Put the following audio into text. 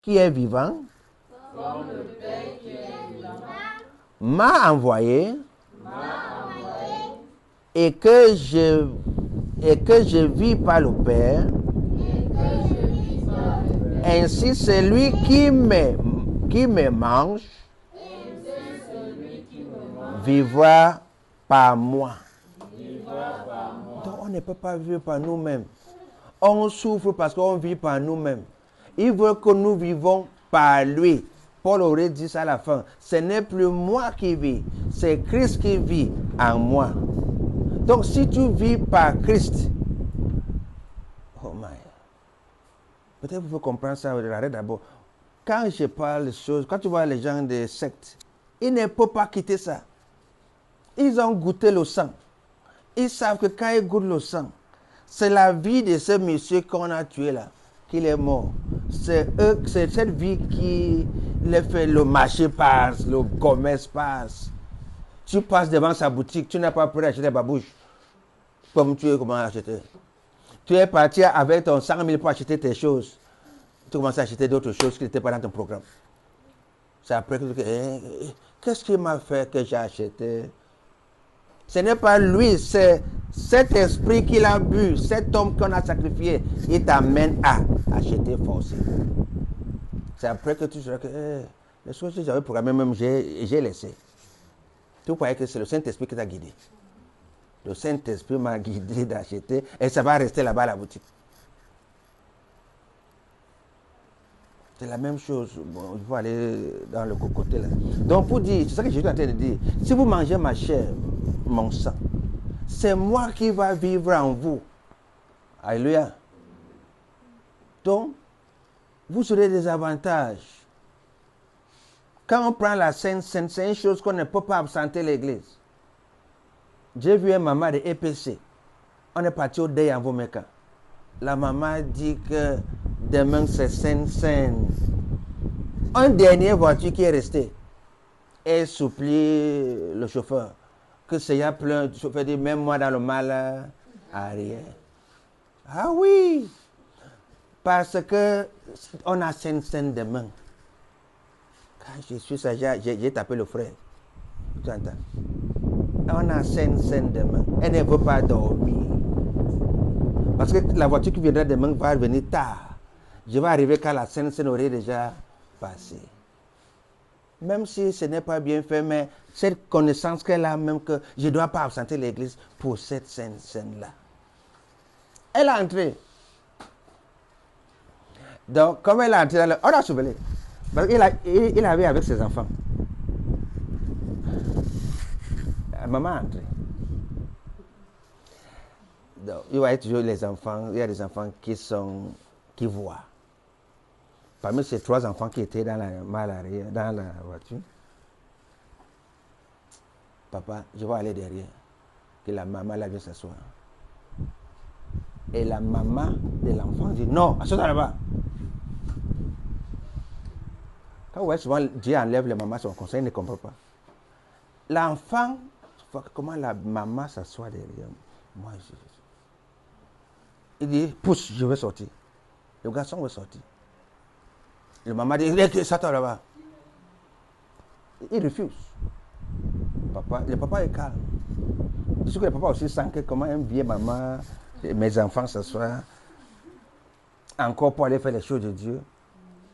qui est vivant, comme le Père qui est vivant, m'a envoyé, et que je vis par le Père, ainsi celui qui me mange vivra par moi. Donc on ne peut pas vivre par nous-mêmes. On souffre parce qu'on vit par nous-mêmes. Il veut que nous vivons par lui. Paul aurait dit ça à la fin. Ce n'est plus moi qui vis, c'est Christ qui vit en moi. Donc si tu vis par Christ, oh my, peut-être vous pouvez comprendre ça d'abord. Quand je parle de choses, quand tu vois les gens des sectes, ils ne peuvent pas quitter ça. Ils ont goûté le sang. Ils savent que quand ils goûtent le sang, c'est la vie de ce monsieur qu'on a tué là, qu'il est mort. C'est cette vie qui les fait, le marché passe, le commerce passe. Tu passes devant sa boutique, tu n'as pas pu acheter des babouches. Comme tu es, comment acheter? Tu es parti avec ton 100 000 pour acheter tes choses. Tu commences à acheter d'autres choses qui n'étaient pas dans ton programme. C'est après que tu dis, qu'est-ce qui m'a fait que j'ai acheté? Ce n'est pas lui, c'est cet esprit qu'il a bu, cet homme qu'on a sacrifié. Il t'amène à acheter forcé. C'est après que tu diras que les choses que j'avais programmées, même j'ai laissé. Tu croyais que c'est le Saint-Esprit qui t'a guidé. Le Saint-Esprit m'a guidé d'acheter et ça va rester là-bas à la boutique. C'est la même chose. Bon, il faut aller dans le côté là. Donc pour dire, c'est ça que je suis en train de dire. Si vous mangez ma chair, mon sang, c'est moi qui va vivre en vous. Alléluia. Donc, vous aurez des avantages. Quand on prend la Sainte Seine, c'est une chose qu'on ne peut pas absenter l'église. J'ai vu une maman de EPC. On est parti au deuil en Vomeka. La maman dit que demain c'est Sainte Seine. Un dernier voiture qui est resté. Elle supplie le chauffeur. Que c'est y a plein. Le chauffeur dit, même moi dans le mal arrière. Ah oui! Parce que on a Sainte Seine demain. Quand je suis ça, j'ai tapé le frère. Tu entends? On a Sainte Seine demain. Elle ne veut pas dormir. Parce que la voiture qui viendra demain va venir tard. Je vais arriver quand la Sainte Seine aurait déjà passé. Même si ce n'est pas bien fait, mais cette connaissance qu'elle a, même que je ne dois pas absenter l'église pour cette Sainte Seine-là. Elle est entrée. Donc, comme elle est entrée, on a soulevé. Parce qu'il avait avec ses enfants. La maman est entrée. Donc, il va y toujours les enfants. Il y a des enfants qui voient. Parmi ces 3 enfants qui étaient dans la voiture, papa, je vais aller derrière. Que la maman là vient s'asseoir. Et la maman de l'enfant dit non, assois-toi là-bas. Quand vous voyez souvent Dieu enlève les mamans son conseil, il ne comprend pas. L'enfant, comment la maman s'assoit derrière moi. Il dit, pousse, je vais sortir. Le garçon veut sortir. Le maman dit, s'attends là-bas. Il refuse. Le papa est calme. Je sais que le papa aussi sent que comment une vieille maman, mes enfants s'assoient encore pour aller faire les choses de Dieu.